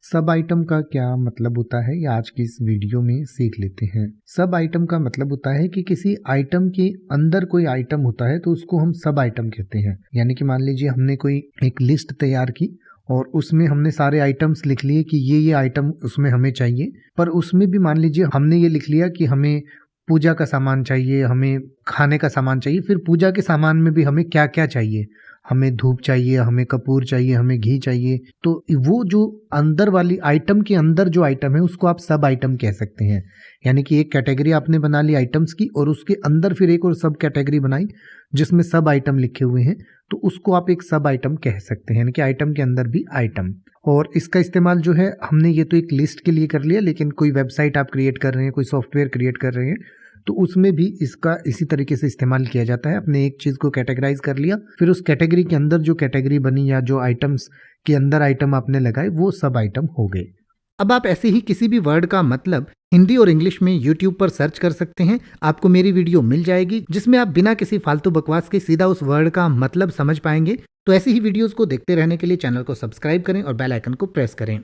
सब आइटम का क्या मतलब होता है ये आज की इस वीडियो में सीख लेते हैं। सब आइटम का मतलब होता है कि किसी आइटम के अंदर कोई आइटम होता है तो उसको हम सब आइटम कहते हैं। यानी कि मान लीजिए हमने कोई एक लिस्ट तैयार की और उसमें हमने सारे आइटम्स लिख लिए कि ये आइटम उसमें हमें चाहिए, पर उसमें भी मान लीजिए हमने ये लिख लिया कि हमें पूजा का सामान चाहिए, हमें खाने का सामान चाहिए। फिर पूजा के सामान में भी हमें क्या क्या चाहिए, हमें धूप चाहिए, हमें कपूर चाहिए, हमें घी चाहिए। तो वो जो अंदर वाली आइटम के अंदर जो आइटम है उसको आप सब आइटम कह सकते हैं। यानी कि एक कैटेगरी आपने बना ली आइटम्स की और उसके अंदर फिर एक और सब कैटेगरी बनाई जिसमें सब आइटम लिखे हुए हैं, तो उसको आप एक सब आइटम कह सकते हैं। यानी कि आइटम के अंदर भी आइटम। और इसका इस्तेमाल जो है हमने ये तो एक लिस्ट के लिए कर लिया, लेकिन कोई वेबसाइट आप क्रिएट कर रहे हैं, कोई सॉफ्टवेयर क्रिएट कर रहे हैं, तो उसमें भी इसका इसी तरीके से इस्तेमाल किया जाता है। आपने एक चीज़ को कैटेगराइज कर लिया, फिर उस कैटेगरी के अंदर जो कैटेगरी बनी या जो आइटम्स के अंदर आइटम आपने लगाए वो सब आइटम हो गए। अब आप ऐसे ही किसी भी वर्ड का मतलब हिंदी और इंग्लिश में YouTube पर सर्च कर सकते हैं। आपको मेरी वीडियो मिल जाएगी जिसमें आप बिना किसी फालतू बकवास के सीधा उस वर्ड का मतलब समझ पाएंगे। तो ऐसी ही वीडियोस को देखते रहने के लिए चैनल को सब्सक्राइब करें और बेल आइकन को प्रेस करें।